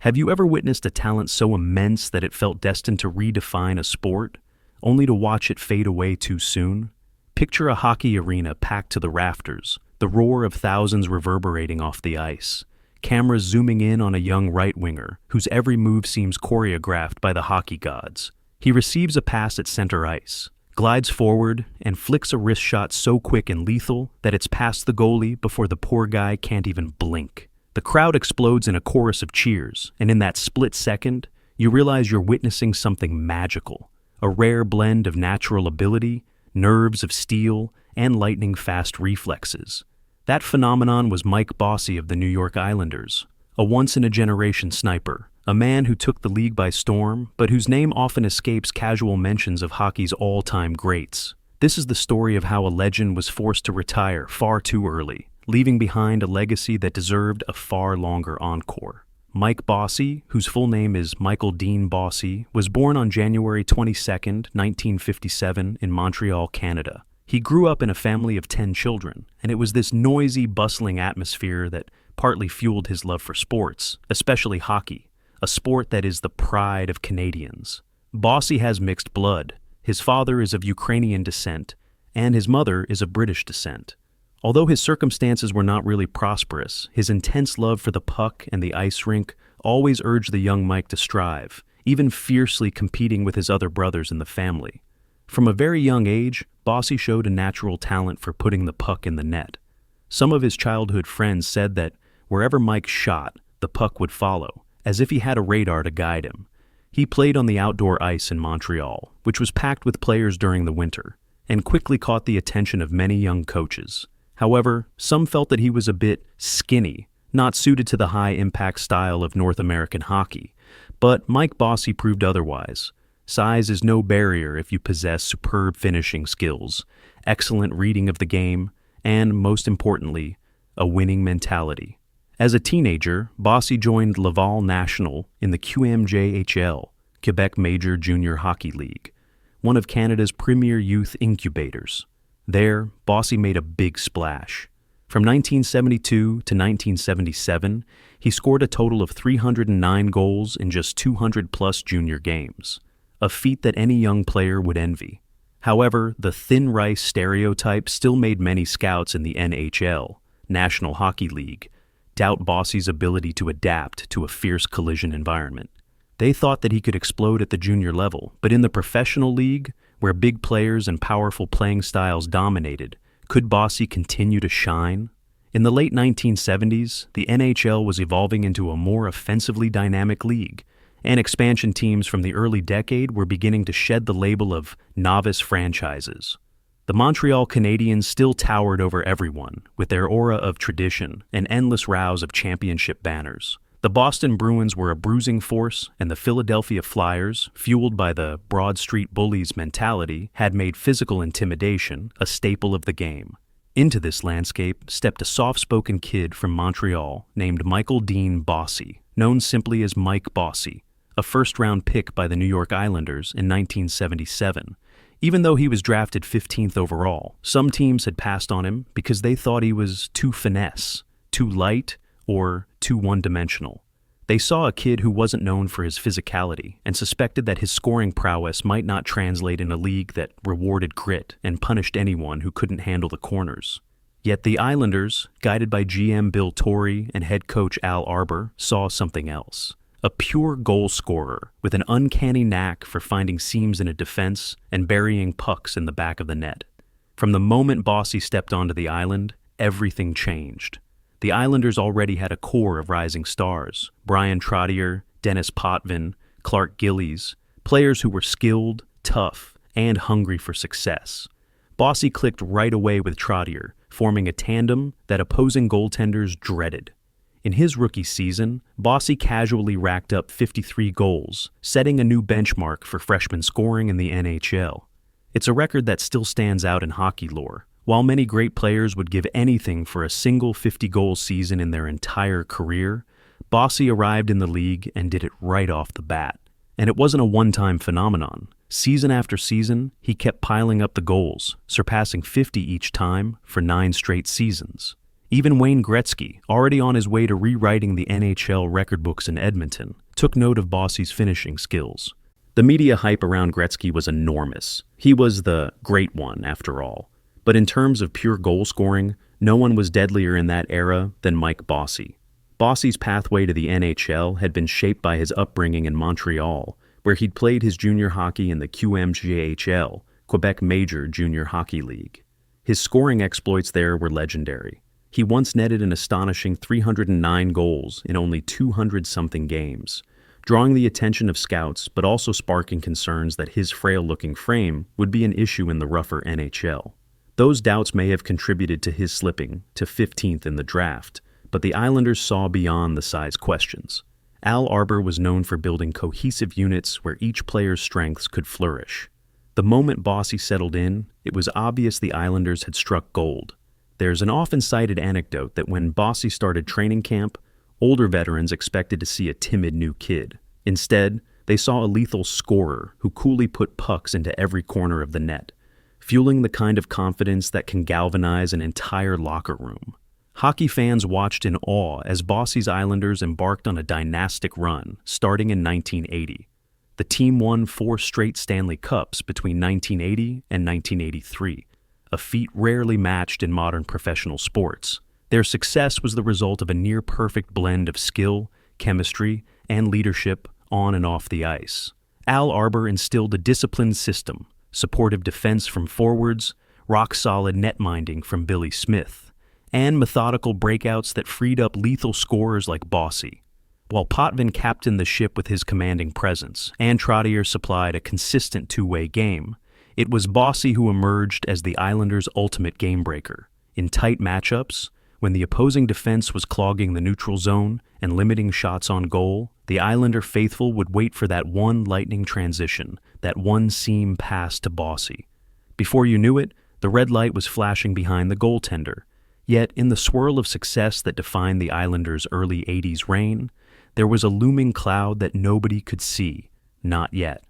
Have you ever witnessed a talent so immense that it felt destined to redefine a sport, only to watch it fade away too soon? Picture a hockey arena packed to the rafters, the roar of thousands reverberating off the ice, cameras zooming in on a young right winger whose every move seems choreographed by the hockey gods. He receives a pass at center ice, glides forward, and flicks a wrist shot so quick and lethal that it's past the goalie before the poor guy can't even blink. The crowd explodes in a chorus of cheers, and in that split second, you realize you're witnessing something magical, a rare blend of natural ability, nerves of steel, and lightning-fast reflexes. That phenomenon was Mike Bossy of the New York Islanders, a once-in-a-generation sniper, a man who took the league by storm, but whose name often escapes casual mentions of hockey's all-time greats. This is the story of how a legend was forced to retire far too early, leaving behind a legacy that deserved a far longer encore. Mike Bossy, whose full name is Michael Dean Bossy, was born on January 22, 1957 in Montreal, Canada. He grew up in a family of 10 children, and it was this noisy, bustling atmosphere that partly fueled his love for sports, especially hockey, a sport that is the pride of Canadians. Bossy has mixed blood. His father is of Ukrainian descent, and his mother is of British descent. Although his circumstances were not really prosperous, his intense love for the puck and the ice rink always urged the young Mike to strive, even fiercely competing with his other brothers in the family. From a very young age, Bossy showed a natural talent for putting the puck in the net. Some of his childhood friends said that wherever Mike shot, the puck would follow, as if he had a radar to guide him. He played on the outdoor ice in Montreal, which was packed with players during the winter, and quickly caught the attention of many young coaches. However, some felt that he was a bit skinny, not suited to the high-impact style of North American hockey. But Mike Bossy proved otherwise. Size is no barrier if you possess superb finishing skills, excellent reading of the game, and, most importantly, a winning mentality. As a teenager, Bossy joined Laval National in the QMJHL, Quebec Major Junior Hockey League, one of Canada's premier youth incubators. There, Bossy made a big splash. From 1972 to 1977, he scored a total of 309 goals in just 200-plus junior games, a feat that any young player would envy. However, the thin rice stereotype still made many scouts in the NHL, National Hockey League, doubt Bossy's ability to adapt to a fierce collision environment. They thought that he could explode at the junior level, but in the professional league, where big players and powerful playing styles dominated, could Bossy continue to shine? In the late 1970s, the NHL was evolving into a more offensively dynamic league, and expansion teams from the early decade were beginning to shed the label of novice franchises. The Montreal Canadiens still towered over everyone, with their aura of tradition and endless rows of championship banners. The Boston Bruins were a bruising force, and the Philadelphia Flyers, fueled by the Broad Street Bullies mentality, had made physical intimidation a staple of the game. Into this landscape stepped a soft-spoken kid from Montreal named Michael Dean Bossy, known simply as Mike Bossy, a first-round pick by the New York Islanders in 1977. Even though he was drafted 15th overall, some teams had passed on him because they thought he was too finesse, too light, or too one-dimensional. They saw a kid who wasn't known for his physicality and suspected that his scoring prowess might not translate in a league that rewarded grit and punished anyone who couldn't handle the corners. Yet the Islanders, guided by GM Bill Torrey and head coach Al Arbour, saw something else. A pure goal scorer with an uncanny knack for finding seams in a defense and burying pucks in the back of the net. From the moment Bossy stepped onto the island, everything changed. The Islanders already had a core of rising stars: Brian Trottier, Dennis Potvin, Clark Gillies, players who were skilled, tough, and hungry for success. Bossy clicked right away with Trottier, forming a tandem that opposing goaltenders dreaded. In his rookie season, Bossy casually racked up 53 goals, setting a new benchmark for freshman scoring in the NHL. It's a record that still stands out in hockey lore. While many great players would give anything for a single 50-goal season in their entire career, Bossy arrived in the league and did it right off the bat. And it wasn't a one-time phenomenon. Season after season, he kept piling up the goals, surpassing 50 each time for 9 straight seasons. Even Wayne Gretzky, already on his way to rewriting the NHL record books in Edmonton, took note of Bossy's finishing skills. The media hype around Gretzky was enormous. He was the great one, after all. But in terms of pure goal scoring, no one was deadlier in that era than Mike Bossy. Bossy's pathway to the NHL had been shaped by his upbringing in Montreal, where he'd played his junior hockey in the QMJHL, Quebec Major Junior Hockey League. His scoring exploits there were legendary. He once netted an astonishing 309 goals in only 200-something games, drawing the attention of scouts but also sparking concerns that his frail-looking frame would be an issue in the rougher NHL. Those doubts may have contributed to his slipping to 15th in the draft, but the Islanders saw beyond the size questions. Al Arbour was known for building cohesive units where each player's strengths could flourish. The moment Bossy settled in, it was obvious the Islanders had struck gold. There's an often-cited anecdote that when Bossy started training camp, older veterans expected to see a timid new kid. Instead, they saw a lethal scorer who coolly put pucks into every corner of the net, fueling the kind of confidence that can galvanize an entire locker room. Hockey fans watched in awe as Bossy's Islanders embarked on a dynastic run, starting in 1980. The team won 4 straight Stanley Cups between 1980 and 1983, a feat rarely matched in modern professional sports. Their success was the result of a near-perfect blend of skill, chemistry, and leadership on and off the ice. Al Arbour instilled a disciplined system, supportive defense from forwards, rock-solid net-minding from Billy Smith, and methodical breakouts that freed up lethal scorers like Bossy. While Potvin captained the ship with his commanding presence, and Trottier supplied a consistent two-way game, it was Bossy who emerged as the Islanders' ultimate game-breaker. In tight matchups, when the opposing defense was clogging the neutral zone and limiting shots on goal, the Islander faithful would wait for that one lightning transition, that one seam pass to Bossy. Before you knew it, the red light was flashing behind the goaltender. Yet, in the swirl of success that defined the Islanders' early 80s reign, there was a looming cloud that nobody could see, not yet.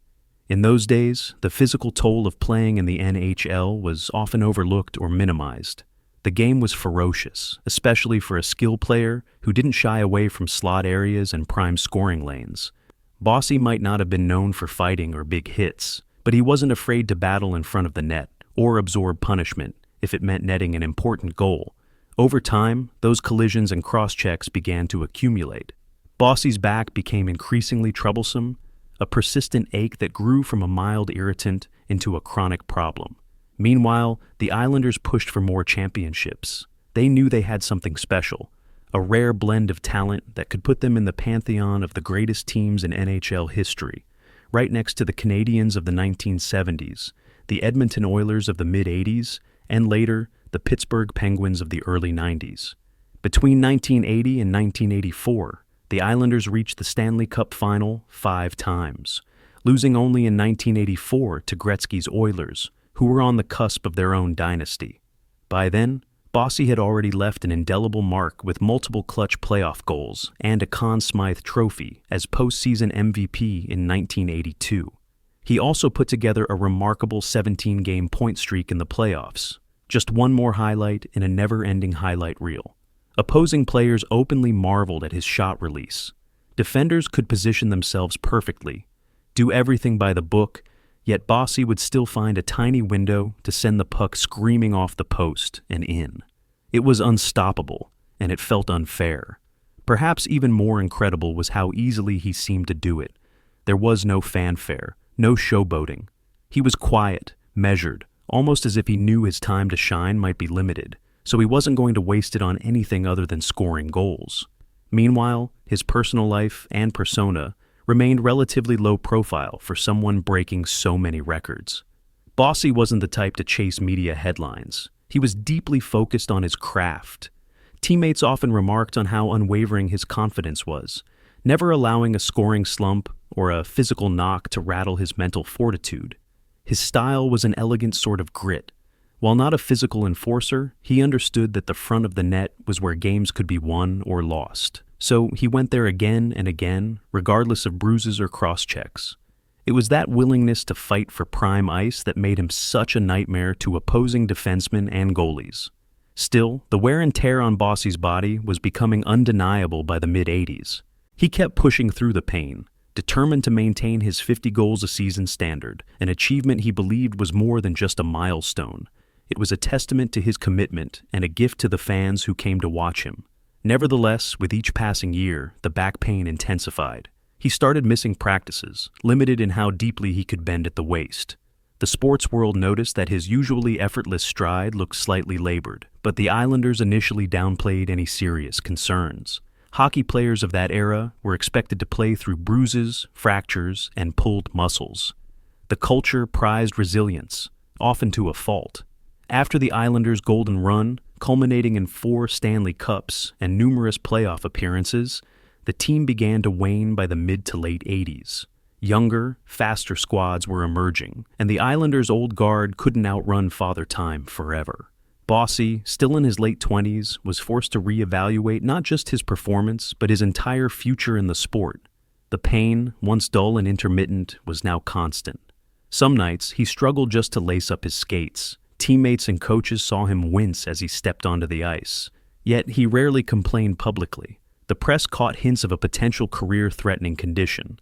In those days, the physical toll of playing in the NHL was often overlooked or minimized. The game was ferocious, especially for a skill player who didn't shy away from slot areas and prime scoring lanes. Bossy might not have been known for fighting or big hits, but he wasn't afraid to battle in front of the net or absorb punishment if it meant netting an important goal. Over time, those collisions and cross-checks began to accumulate. Bossy's back became increasingly troublesome, a persistent ache that grew from a mild irritant into a chronic problem. Meanwhile, the Islanders pushed for more championships. They knew they had something special, a rare blend of talent that could put them in the pantheon of the greatest teams in NHL history, right next to the Canadiens of the 1970s, the Edmonton Oilers of the mid-80s, and later, the Pittsburgh Penguins of the early 90s. Between 1980 and 1984, the Islanders reached the Stanley Cup final 5 times, losing only in 1984 to Gretzky's Oilers, who were on the cusp of their own dynasty. By then, Bossy had already left an indelible mark with multiple clutch playoff goals and a Conn Smythe Trophy as postseason MVP in 1982. He also put together a remarkable 17-game point streak in the playoffs, just one more highlight in a never-ending highlight reel. Opposing players openly marveled at his shot release. Defenders could position themselves perfectly, do everything by the book, yet Bossy would still find a tiny window to send the puck screaming off the post and in. It was unstoppable, and it felt unfair. Perhaps even more incredible was how easily he seemed to do it. There was no fanfare, no showboating. He was quiet, measured, almost as if he knew his time to shine might be limited, so he wasn't going to waste it on anything other than scoring goals. Meanwhile, his personal life and persona remained relatively low profile for someone breaking so many records. Bossy wasn't the type to chase media headlines. He was deeply focused on his craft. Teammates often remarked on how unwavering his confidence was, never allowing a scoring slump or a physical knock to rattle his mental fortitude. His style was an elegant sort of grit. While not a physical enforcer, he understood that the front of the net was where games could be won or lost. So he went there again and again, regardless of bruises or cross-checks. It was that willingness to fight for prime ice that made him such a nightmare to opposing defensemen and goalies. Still, the wear and tear on Bossy's body was becoming undeniable by the mid-'80s. He kept pushing through the pain, determined to maintain his 50 goals a season standard, an achievement he believed was more than just a milestone. It was a testament to his commitment and a gift to the fans who came to watch him. Nevertheless, with each passing year, the back pain intensified. He started missing practices, limited in how deeply he could bend at the waist. The sports world noticed that his usually effortless stride looked slightly labored, but the Islanders initially downplayed any serious concerns. Hockey players of that era were expected to play through bruises, fractures, and pulled muscles. The culture prized resilience, often to a fault. After the Islanders' golden run, culminating in 4 Stanley Cups and numerous playoff appearances, the team began to wane by the mid to late '80s. Younger, faster squads were emerging, and the Islanders' old guard couldn't outrun Father Time forever. Bossy, still in his late 20s, was forced to reevaluate not just his performance, but his entire future in the sport. The pain, once dull and intermittent, was now constant. Some nights, he struggled just to lace up his skates. Teammates and coaches saw him wince as he stepped onto the ice. Yet he rarely complained publicly. The press caught hints of a potential career-threatening condition.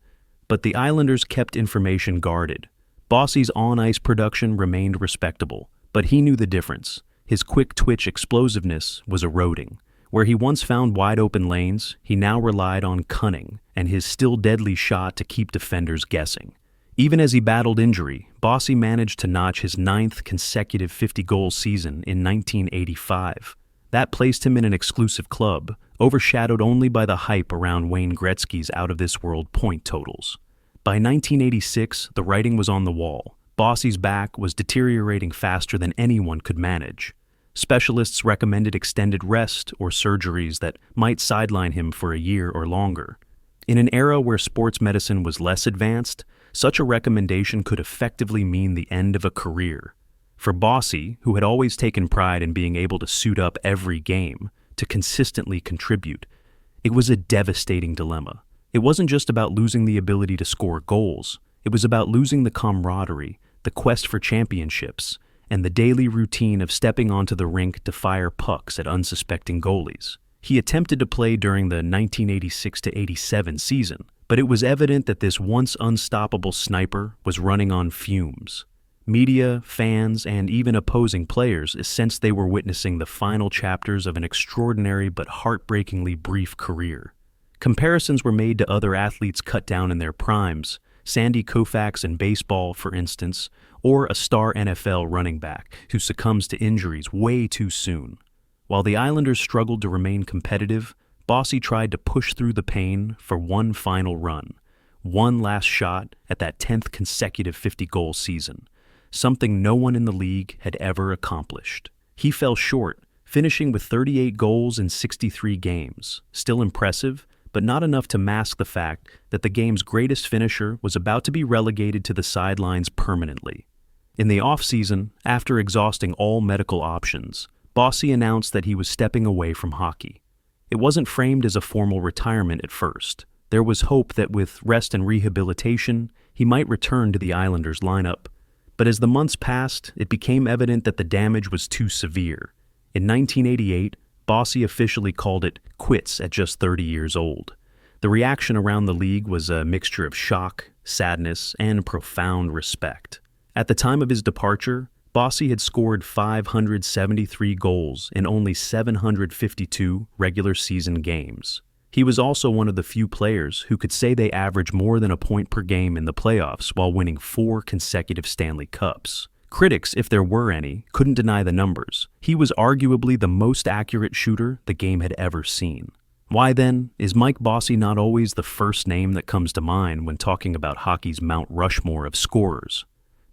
But the Islanders kept information guarded. Bossy's on-ice production remained respectable, but he knew the difference. His quick-twitch explosiveness was eroding. Where he once found wide-open lanes, he now relied on cunning and his still deadly shot to keep defenders guessing. Even as he battled injury, Bossy managed to notch his 9th consecutive 50-goal season in 1985. That placed him in an exclusive club, overshadowed only by the hype around Wayne Gretzky's out-of-this-world point totals. By 1986, the writing was on the wall. Bossy's back was deteriorating faster than anyone could manage. Specialists recommended extended rest or surgeries that might sideline him for a year or longer. In an era where sports medicine was less advanced, such a recommendation could effectively mean the end of a career. For Bossy, who had always taken pride in being able to suit up every game, to consistently contribute, it was a devastating dilemma. It wasn't just about losing the ability to score goals. It was about losing the camaraderie, the quest for championships, and the daily routine of stepping onto the rink to fire pucks at unsuspecting goalies. He attempted to play during the 1986-87 season, but it was evident that this once unstoppable sniper was running on fumes. Media, fans, and even opposing players sensed they were witnessing the final chapters of an extraordinary but heartbreakingly brief career. Comparisons were made to other athletes cut down in their primes, Sandy Koufax in baseball, for instance, or a star NFL running back who succumbs to injuries way too soon. While the Islanders struggled to remain competitive, Bossy tried to push through the pain for one final run, one last shot at that 10th consecutive 50-goal season, something no one in the league had ever accomplished. He fell short, finishing with 38 goals in 63 games, still impressive, but not enough to mask the fact that the game's greatest finisher was about to be relegated to the sidelines permanently. In the offseason, after exhausting all medical options, Bossy announced that he was stepping away from hockey. It wasn't framed as a formal retirement at first. There was hope that with rest and rehabilitation, he might return to the Islanders' lineup. But as the months passed, it became evident that the damage was too severe. In 1988, Bossy officially called it quits at just 30 years old. The reaction around the league was a mixture of shock, sadness, and profound respect. At the time of his departure, Bossy had scored 573 goals in only 752 regular season games. He was also one of the few players who could say they averaged more than a point per game in the playoffs while winning 4 consecutive Stanley Cups. Critics, if there were any, couldn't deny the numbers. He was arguably the most accurate shooter the game had ever seen. Why then, is Mike Bossy not always the first name that comes to mind when talking about hockey's Mount Rushmore of scorers?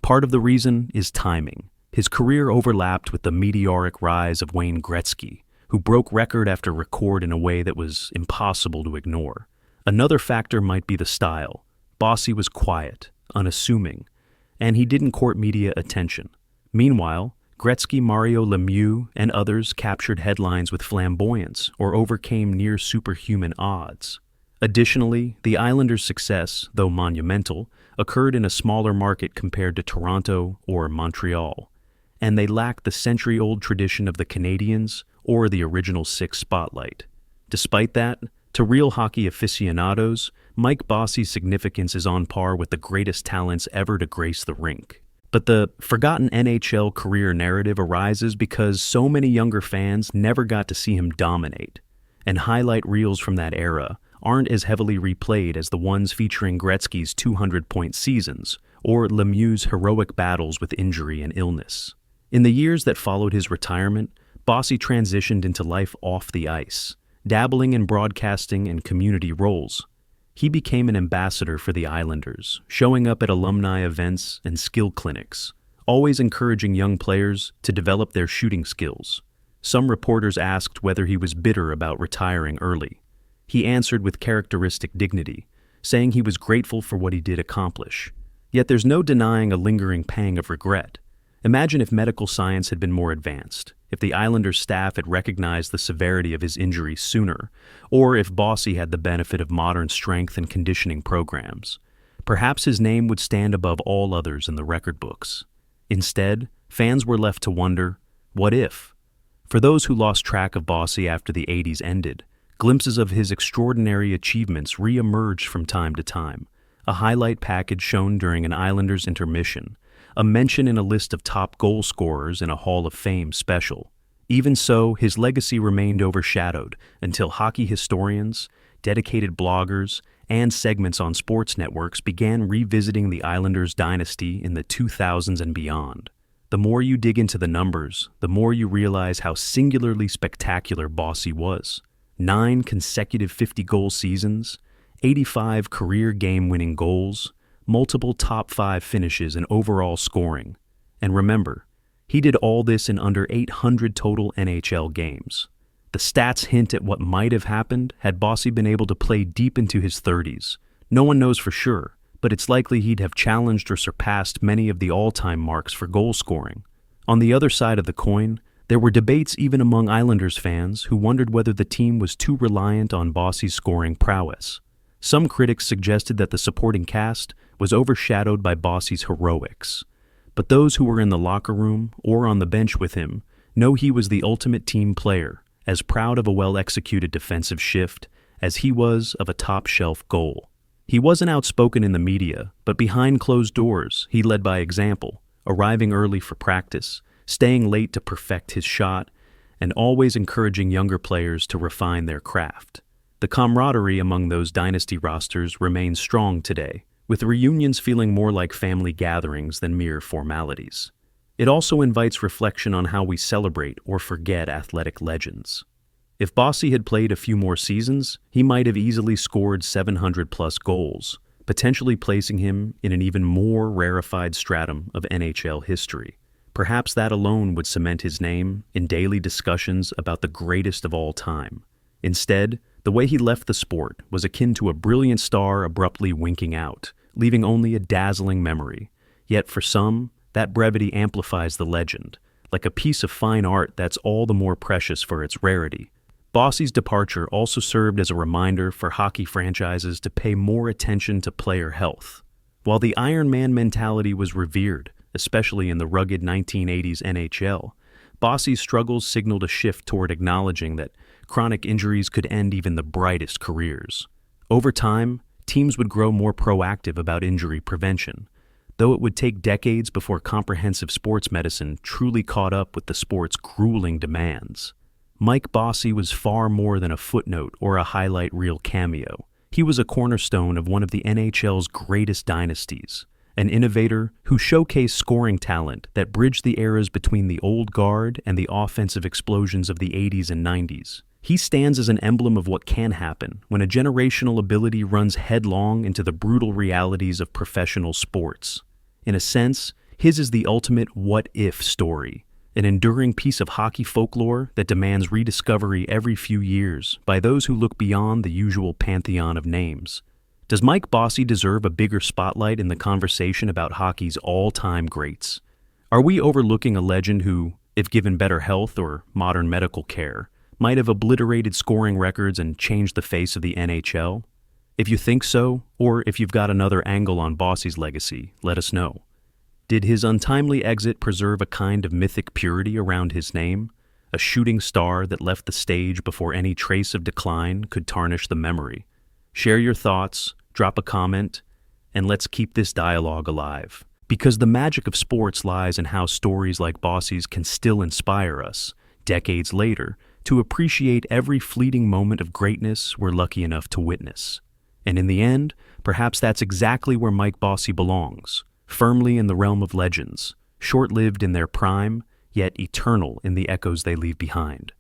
Part of the reason is timing. His career overlapped with the meteoric rise of Wayne Gretzky, who broke record after record in a way that was impossible to ignore. Another factor might be the style. Bossy was quiet, unassuming, and he didn't court media attention. Meanwhile, Gretzky, Mario Lemieux, and others captured headlines with flamboyance or overcame near-superhuman odds. Additionally, the Islanders' success, though monumental, occurred in a smaller market compared to Toronto or Montreal. and they lack the century-old tradition of the Canadiens or the original six spotlight. Despite that, to real hockey aficionados, Mike Bossy's significance is on par with the greatest talents ever to grace the rink. But the forgotten NHL career narrative arises because so many younger fans never got to see him dominate, and highlight reels from that era aren't as heavily replayed as the ones featuring Gretzky's 200-point seasons or Lemieux's heroic battles with injury and illness. In the years that followed his retirement, Bossy transitioned into life off the ice, dabbling in broadcasting and community roles. He became an ambassador for the Islanders, showing up at alumni events and skill clinics, always encouraging young players to develop their shooting skills. Some reporters asked whether he was bitter about retiring early. He answered with characteristic dignity, saying he was grateful for what he did accomplish. Yet there's no denying a lingering pang of regret. Imagine if medical science had been more advanced, if the Islanders staff had recognized the severity of his injury sooner, or if Bossy had the benefit of modern strength and conditioning programs. Perhaps his name would stand above all others in the record books. Instead, fans were left to wonder, what if? For those who lost track of Bossy after the 80s ended, glimpses of his extraordinary achievements re-emerged from time to time. A highlight package shown during an Islanders intermission, a mention in a list of top goal scorers in a Hall of Fame special. Even so, his legacy remained overshadowed until hockey historians, dedicated bloggers, and segments on sports networks began revisiting the Islanders' dynasty in the 2000s and beyond. The more you dig into the numbers, the more you realize how singularly spectacular Bossy was. 9 consecutive 50-goal seasons, 85 career game-winning goals, multiple top 5 finishes in overall scoring. And remember, he did all this in under 800 total NHL games. The stats hint at what might have happened had Bossy been able to play deep into his 30s. No one knows for sure, but it's likely he'd have challenged or surpassed many of the all-time marks for goal scoring. On the other side of the coin, there were debates even among Islanders fans who wondered whether the team was too reliant on Bossy's scoring prowess. Some critics suggested that the supporting cast was overshadowed by Bossy's heroics. But those who were in the locker room or on the bench with him know he was the ultimate team player, as proud of a well-executed defensive shift as he was of a top-shelf goal. He wasn't outspoken in the media, but behind closed doors, he led by example, arriving early for practice, staying late to perfect his shot, and always encouraging younger players to refine their craft. The camaraderie among those dynasty rosters remains strong today, with reunions feeling more like family gatherings than mere formalities. It also invites reflection on how we celebrate or forget athletic legends. If Bossy had played a few more seasons, he might have easily scored 700-plus goals, potentially placing him in an even more rarefied stratum of NHL history. Perhaps that alone would cement his name in daily discussions about the greatest of all time. Instead, the way he left the sport was akin to a brilliant star abruptly winking out, leaving only a dazzling memory. Yet for some, that brevity amplifies the legend, like a piece of fine art that's all the more precious for its rarity. Bossy's departure also served as a reminder for hockey franchises to pay more attention to player health. While the Iron Man mentality was revered, especially in the rugged 1980s NHL, Bossy's struggles signaled a shift toward acknowledging that chronic injuries could end even the brightest careers. Over time, teams would grow more proactive about injury prevention, though it would take decades before comprehensive sports medicine truly caught up with the sport's grueling demands. Mike Bossy was far more than a footnote or a highlight reel cameo. He was a cornerstone of one of the NHL's greatest dynasties, an innovator who showcased scoring talent that bridged the eras between the old guard and the offensive explosions of the 80s and 90s. He stands as an emblem of what can happen when a generational ability runs headlong into the brutal realities of professional sports. In a sense, his is the ultimate what-if story, an enduring piece of hockey folklore that demands rediscovery every few years by those who look beyond the usual pantheon of names. Does Mike Bossy deserve a bigger spotlight in the conversation about hockey's all-time greats? Are we overlooking a legend who, if given better health or modern medical care, might have obliterated scoring records and changed the face of the NHL? If you think so, or if you've got another angle on Bossy's legacy, let us know. Did his untimely exit preserve a kind of mythic purity around his name? A shooting star that left the stage before any trace of decline could tarnish the memory. Share your thoughts, drop a comment, and let's keep this dialogue alive. Because the magic of sports lies in how stories like Bossy's can still inspire us, decades later, to appreciate every fleeting moment of greatness we're lucky enough to witness. And in the end, perhaps that's exactly where Mike Bossy belongs, firmly in the realm of legends, short-lived in their prime, yet eternal in the echoes they leave behind.